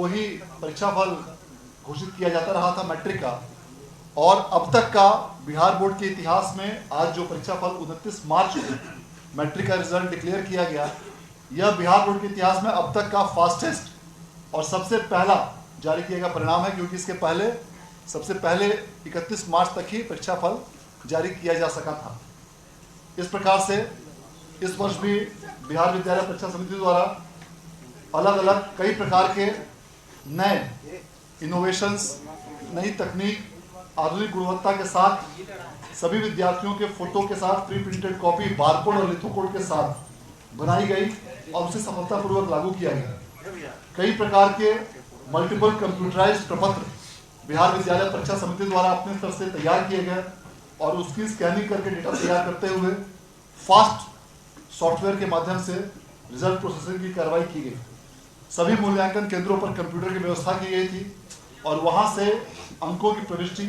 को ही परीक्षा फल घोषित किया जाता रहा था मैट्रिक का, और अब तक का बिहार बोर्ड के इतिहास में आज जो परीक्षा फल 29 मार्च को मैट्रिक का रिजल्ट डिक्लेयर किया गया, यह बिहार बोर्ड के इतिहास में अब तक का फास्टेस्ट और सबसे पहला जारी किया गया परिणाम है, क्योंकि इसके पहले सबसे पहले 31 मार्च तक ही परीक्षा फल जारी किया जा सका था। इस प्रकार से इस वर्ष भी बिहार विद्यालय परीक्षा समिति द्वारा अलग अलग कई प्रकार के नए इनोवेशंस, नई तकनीक, आधुनिक गुणवत्ता के साथ सभी विद्यार्थियों के फोटो के साथ प्री प्रिंटेड कॉपी, बारकोड और लिथोकोड के साथ बनाई गई और उसे सफलतापूर्वक लागू किया गया। कई प्रकार के मल्टीपल कंप्यूटराइज्ड प्रपत्र बिहार विद्यालय परीक्षा समिति द्वारा अपने तरफ से तैयार किए गए और उसकी स्कैनिंग करके डेटा तैयार करते हुए फास्ट सॉफ्टवेयर के माध्यम से रिजल्ट प्रोसेसिंग की कार्रवाई की गई। सभी मूल्यांकन केंद्रों पर कंप्यूटर की व्यवस्था की गई थी और वहां से अंकों की प्रविष्टि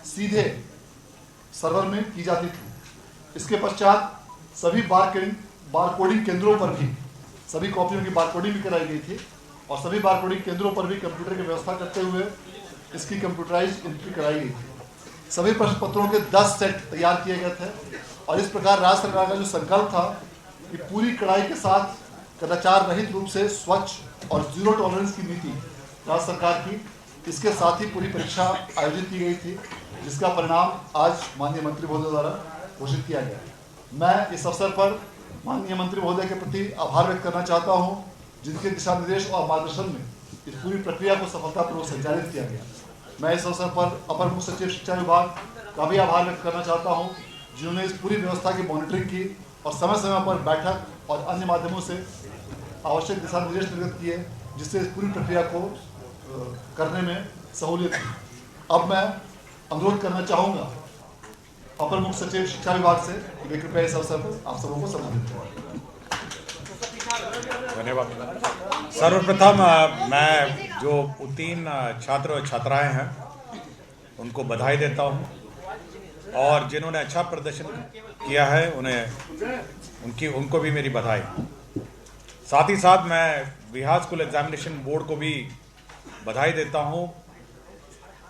सीधे सर्वर में की जाती थी। इसके पश्चात सभी बारकोडिंग केंद्रों पर भी सभी कॉपियों की बारकोडिंग भी कराई गई थी और सभी बारकोडिंग केंद्रों पर भी कंप्यूटर की व्यवस्था करते हुए इसकी कंप्यूटराइज्ड एंट्री कराई गई थी। सभी प्रश्न पत्रों के 10 सेट तैयार किए गए थे और इस प्रकार राज्य सरकार का जो संकल्प था कि पूरी कड़ाई के साथ कदाचार रहित रूप से स्वच्छ और जीरो टॉलरेंस की नीति राज्य सरकार की, इसके साथ ही पूरी परीक्षा आयोजित की गई थी, जिसका परिणाम आज माननीय मंत्री महोदय द्वारा घोषित किया गया। मैं इस अवसर पर माननीय मंत्री महोदय के प्रति आभार व्यक्त करना चाहता हूं, जिनके दिशा निर्देश और मार्गदर्शन में इस पूरी प्रक्रिया को सफलतापूर्वक संचालित किया गया। मैं इस अवसर पर अपर मुख्य सचिव शिक्षा विभाग का भी आभार व्यक्त करना चाहता हूं, जिन्होंने इस पूरी व्यवस्था की मॉनिटरिंग की और समय समय पर बैठक और अन्य माध्यमों से आवश्यक दिशा निर्देश निर्गत किए, जिससे इस पूरी प्रक्रिया को करने में सहूलियत हुई। अब मैं अनुरोध करना चाहूँगा अपर मुख्य सचिव शिक्षा विभाग से कि वे कृपया इस अवसर पर आप सबों को संबोधित करें। धन्यवाद। सर्वप्रथम मैं जो उत्तीर्ण छात्र और छात्राएं हैं उनको बधाई देता हूं और जिन्होंने अच्छा प्रदर्शन किया है उनको भी मेरी बधाई। साथ ही साथ मैं बिहार स्कूल एग्जामिनेशन बोर्ड को भी बधाई देता हूं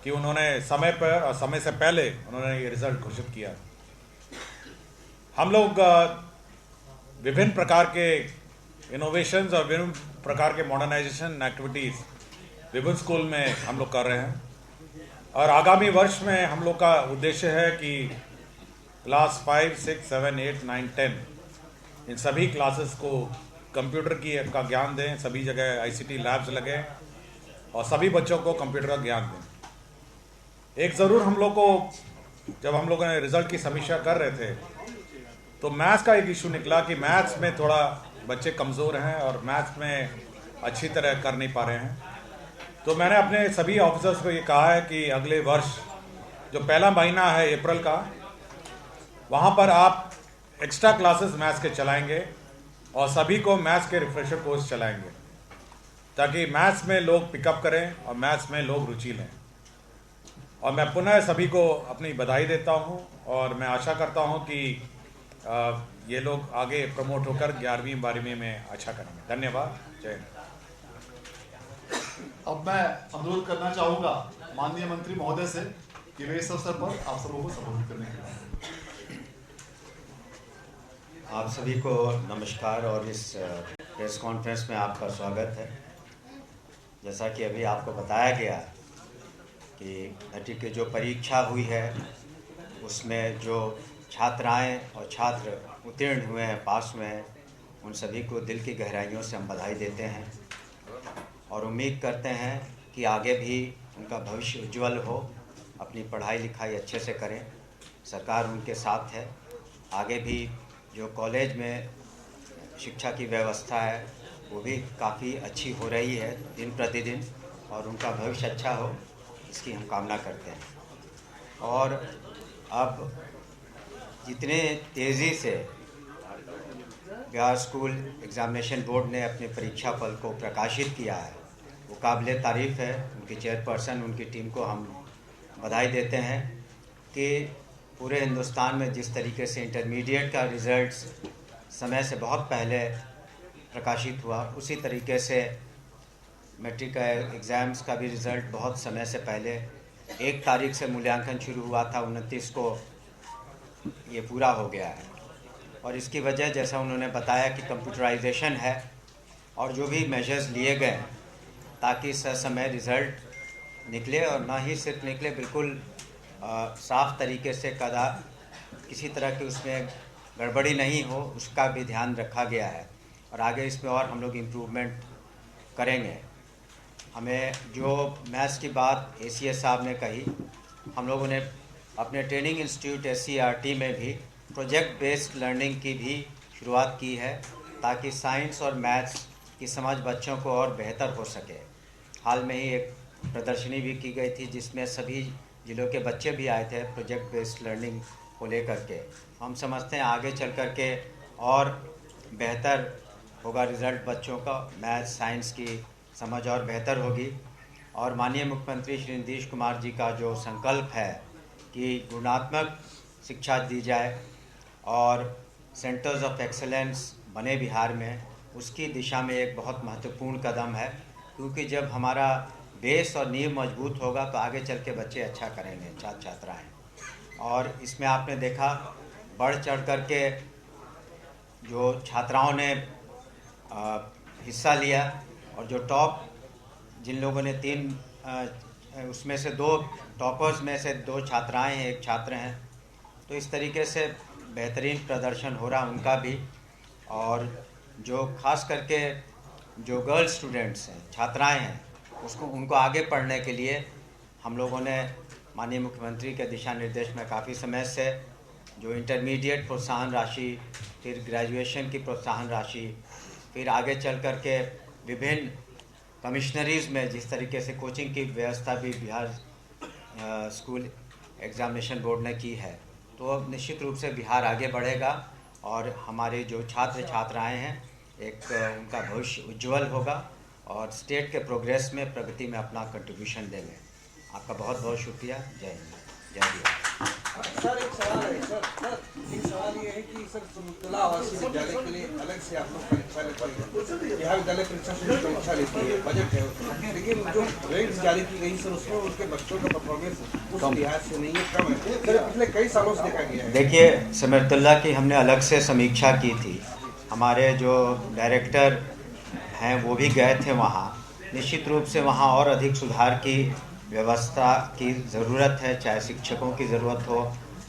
कि उन्होंने समय पर और समय से पहले उन्होंने ये रिजल्ट घोषित किया। हम लोग विभिन्न प्रकार के इनोवेशंस और विभिन्न प्रकार के मॉडर्नाइजेशन एक्टिविटीज़ विभिन्न स्कूल में हम लोग कर रहे हैं और आगामी वर्ष में हम लोग का उद्देश्य है कि क्लास 5, 6, 7, 8, 9, 10 इन सभी क्लासेस को कंप्यूटर का ज्ञान दें, सभी जगह ICT लैब्स लगे और सभी बच्चों को कंप्यूटर का ज्ञान दें। एक ज़रूर हम लोग को जब हम लोगों ने रिजल्ट की समीक्षा कर रहे थे तो मैथ्स का एक इशू निकला कि मैथ्स में थोड़ा बच्चे कमज़ोर हैं और मैथ्स में अच्छी तरह कर नहीं पा रहे हैं। तो मैंने अपने सभी ऑफिसर्स को ये कहा है कि अगले वर्ष जो पहला महीना है अप्रैल का, वहाँ पर आप एक्स्ट्रा क्लासेस मैथ्स के चलाएंगे और सभी को मैथ्स के रिफ्रेशर कोर्स चलाएंगे ताकि मैथ्स में लोग पिकअप करें और मैथ्स में लोग रुचि लें। और मैं पुनः सभी को अपनी बधाई देता हूँ और मैं आशा करता हूँ कि ये लोग आगे प्रमोट होकर 11वीं 12वीं में अच्छा करेंगे। धन्यवाद। जय हिंद। अब मैं अनुरोध करना चाहूँगा माननीय मंत्री महोदय से कि वे इस अवसर पर आप सबों को संबोधित करने के लिए। आप सभी को नमस्कार और इस प्रेस कॉन्फ्रेंस में आपका स्वागत है। जैसा कि अभी आपको बताया गया कि मैट्रिक की जो परीक्षा हुई है उसमें जो छात्राएं और छात्र उत्तीर्ण हुए हैं, पास हुए हैं, उन सभी को दिल की गहराइयों से हम बधाई देते हैं और उम्मीद करते हैं कि आगे भी उनका भविष्य उज्जवल हो, अपनी पढ़ाई लिखाई अच्छे से करें। सरकार उनके साथ है। आगे भी जो कॉलेज में शिक्षा की व्यवस्था है वो भी काफ़ी अच्छी हो रही है दिन प्रतिदिन और उनका भविष्य अच्छा हो, इसकी हम कामना करते हैं। और अब जितने तेज़ी से बिहार स्कूल एग्ज़ामिनेशन बोर्ड ने अपने परीक्षा फल को प्रकाशित किया है वो काबिले तारीफ़ है। उनकी चेयरपर्सन, उनकी टीम को हम बधाई देते हैं कि पूरे हिंदुस्तान में जिस तरीके से इंटरमीडिएट का रिज़ल्ट्स समय से बहुत पहले प्रकाशित हुआ, उसी तरीके से मैट्रिक का एग्ज़ाम्स का भी रिज़ल्ट बहुत समय से पहले 1 तारीख से मूल्यांकन शुरू हुआ था, 29 को ये पूरा हो गया है। और इसकी वजह जैसा उन्होंने बताया कि कंप्यूटराइजेशन है और जो भी मेजर्स लिए गए ताकि समय रिज़ल्ट निकले, और ना ही सिर्फ निकले, बिल्कुल साफ़ तरीके से किसी तरह की उसमें गड़बड़ी नहीं हो, उसका भी ध्यान रखा गया है। और आगे इसमें और हम लोग इम्प्रूवमेंट करेंगे। हमें जो मैथ्स की बात ACS साहब ने कही, हम लोगों ने अपने ट्रेनिंग इंस्टीट्यूट SCRT में भी प्रोजेक्ट बेस्ड लर्निंग की भी शुरुआत की है ताकि साइंस और मैथ्स की समझ बच्चों को और बेहतर हो सके। हाल में ही एक प्रदर्शनी भी की गई थी जिसमें सभी जिलों के बच्चे भी आए थे प्रोजेक्ट बेस्ड लर्निंग को लेकर के। हम समझते हैं आगे चल कर के और बेहतर होगा रिज़ल्ट, बच्चों का मैथ्स साइंस की समझ और बेहतर होगी। और माननीय मुख्यमंत्री श्री नीतीश कुमार जी का जो संकल्प है कि गुणात्मक शिक्षा दी जाए और सेंटर्स ऑफ एक्सेलेंस बने बिहार में, उसकी दिशा में एक बहुत महत्वपूर्ण कदम है। क्योंकि जब हमारा बेस और नींव मजबूत होगा तो आगे चल के बच्चे अच्छा करेंगे, छात्र छात्राएँ। और इसमें आपने देखा बढ़ चढ़ कर के जो छात्राओं ने हिस्सा लिया, और जो टॉप जिन लोगों ने 3 उसमें से 2 टॉपर्स में से 2 छात्राएं हैं, 1 छात्र हैं, तो इस तरीके से बेहतरीन प्रदर्शन हो रहा उनका भी। और जो खास करके जो गर्ल स्टूडेंट्स हैं, छात्राएं हैं, उनको आगे पढ़ने के लिए हम लोगों ने माननीय मुख्यमंत्री के दिशा निर्देश में काफ़ी समय से जो इंटरमीडिएट प्रोत्साहन राशि, फिर ग्रेजुएशन की प्रोत्साहन राशि, फिर आगे चल कर के विभिन्न कमिश्नरीज़ में जिस तरीके से कोचिंग की व्यवस्था भी बिहार स्कूल एग्ज़ामिनेशन बोर्ड ने की है, तो अब निश्चित रूप से बिहार आगे बढ़ेगा और हमारे जो छात्र छात्राएं हैं एक उनका भविष्य उज्जवल होगा और स्टेट के प्रोग्रेस में, प्रगति में अपना कंट्रीब्यूशन देंगे। आपका बहुत बहुत शुक्रिया। जय हिंद, जय बिहार। सर एक सवाल है एक सवाल ये है कि सर समतुला आवासीय विद्यालय के लिए अलग से आप लोग परीक्षा लेते हैं, बिहार विद्यालय परीक्षा से परीक्षा लेती है, बजट है, लेकिन जो रैंक्स जारी की गई सर उसमें उनके बच्चों का परफॉर्मेंस उस लिहाज से नहीं है, कम है सर, पिछले कई सालों से देखा गया है। देखिए, समतुला की हमने अलग से समीक्षा की थी, हमारे जो डायरेक्टर हैं वो भी गए थे वहाँ। निश्चित रूप से वहाँ और अधिक सुधार की व्यवस्था की ज़रूरत है, चाहे शिक्षकों की ज़रूरत हो,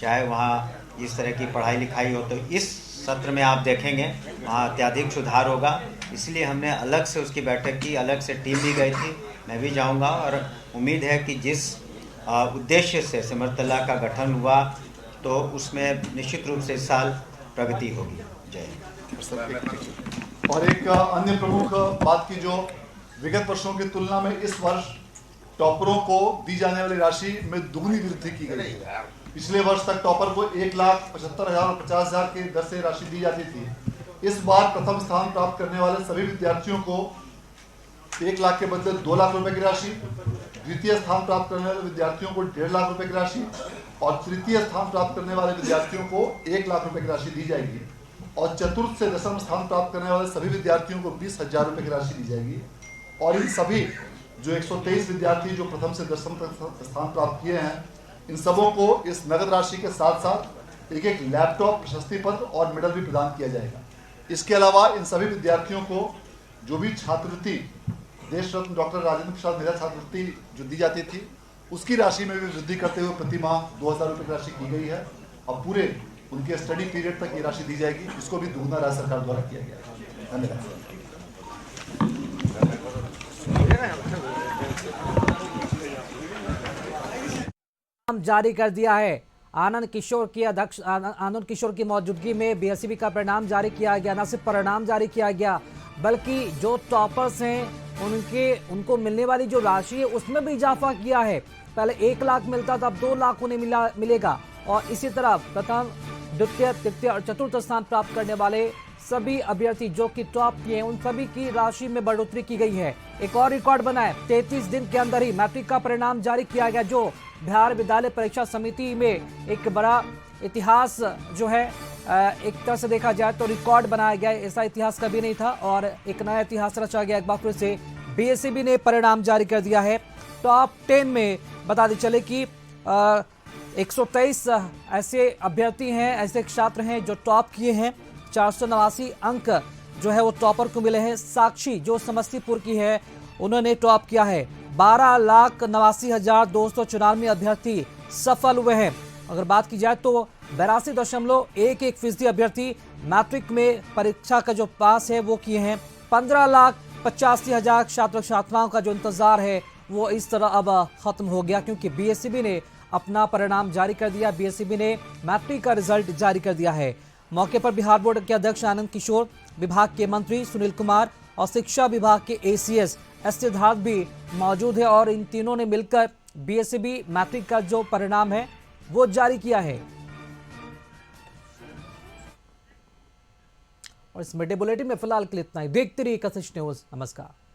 चाहे वहाँ इस तरह की पढ़ाई लिखाई हो। तो इस सत्र में आप देखेंगे वहाँ अत्यधिक सुधार होगा, इसलिए हमने अलग से उसकी बैठक की, अलग से टीम भी गई थी, मैं भी जाऊँगा। और उम्मीद है कि जिस उद्देश्य से समतुला का गठन हुआ तो उसमें निश्चित रूप से इस साल प्रगति होगी। जय हिंद। और एक अन्य प्रमुख बात की, जो विगत वर्षों की तुलना में इस वर्ष टॉपरों को दी जाने वाली राशि में दुगनी वृद्धि की गई है। पिछले वर्ष तक टॉपर को 1,75,000 और 50,000 की दर से राशि दी जाती थी। इस बार प्रथम स्थान प्राप्त करने वाले सभी विद्यार्थियों को 1 लाख के बदले 2 लाख रुपए की राशि, द्वितीय स्थान प्राप्त करने वाले विद्यार्थियों को 1.5 लाख रुपए की राशि और तृतीय स्थान प्राप्त करने वाले विद्यार्थियों को 1 लाख रुपए की राशि दी जाएगी। और चतुर्थ से दशम स्थान प्राप्त करने वाले सभी विद्यार्थियों को 20,000 रुपए की राशि दी जाएगी। और इन सभी जो 123 विद्यार्थी जो प्रथम से दशम तक स्थान प्राप्त किए हैं, इन सबों को इस नगद राशि के साथ साथ एक लैपटॉप, प्रशस्ति पत्र और मेडल भी प्रदान किया जाएगा। इसके अलावा इन सभी विद्यार्थियों को जो भी छात्रवृत्ति, देश रत्न डॉक्टर राजेंद्र प्रसाद मेधा छात्रवृत्ति जो दी जाती थी, उसकी राशि में भी वृद्धि करते हुए प्रति माह 2,000 रुपये की राशि की गई है। और पूरे उनके स्टडी पीरियड तक ये राशि दी जाएगी, इसको भी दुगना राज्य सरकार द्वारा किया गया है। धन्यवाद। जारी कर दिया है। आनंद किशोर की मौजूदगी में बीएससीबी का परिणाम जारी किया गया। न सिर्फ परिणाम जारी किया गया बल्कि जो टॉपर्स हैं उनको मिलने वाली जो राशि है उसमें भी इजाफा किया है। पहले 1 लाख मिलता था, अब 2 लाख उन्हें मिलेगा। और इसी तरह प्रथम, द्वितीय, तृतीय और चतुर्थ स्थान प्राप्त करने वाले सभी अभ्यर्थी जो कि टॉप किए, उन सभी की राशि में बढ़ोतरी की गई है। एक और रिकॉर्ड बना है, 33 दिन के अंदर ही मैट्रिक का परिणाम जारी किया गया, जो बिहार विद्यालय परीक्षा समिति में एक बड़ा इतिहास जो है, एक तरह से देखा जाए तो रिकॉर्ड बनाया गया है। ऐसा इतिहास कभी नहीं था और एक नया इतिहास रचा गया एक बार फिर से बीएसईबी ने परिणाम जारी कर दिया है। टॉप 10 में बताते चले कि 123 ऐसे अभ्यर्थी हैं, ऐसे छात्र हैं जो टॉप किए हैं। 489 अंक जो है वो टॉपर को मिले हैं। साक्षी जो समस्तीपुर की है उन्होंने टॉप किया है। 12,89,294 अभ्यर्थी सफल हुए हैं। अगर बात की जाए तो 82.11% अभ्यर्थी मैट्रिक में परीक्षा का जो पास है वो किए हैं। 15,85,000 छात्र छात्राओं का जो इंतजार है वो इस तरह अब खत्म हो गया, क्योंकि बीएसईबी ने अपना परिणाम जारी कर दिया। बीएसईबी ने मैट्रिक का रिजल्ट जारी कर दिया है। मौके पर बिहार बोर्ड के अध्यक्ष आनंद किशोर, विभाग के मंत्री सुनील कुमार और शिक्षा विभाग के एसीएस एस सिद्धार्थ भी मौजूद है और इन तीनों ने मिलकर बीएसईबी मैट्रिक का जो परिणाम है वो जारी किया है। और इस मिड डे बुलेटिन में फिलहाल के लिए इतना ही। देखते रहिए कशिश न्यूज। नमस्कार।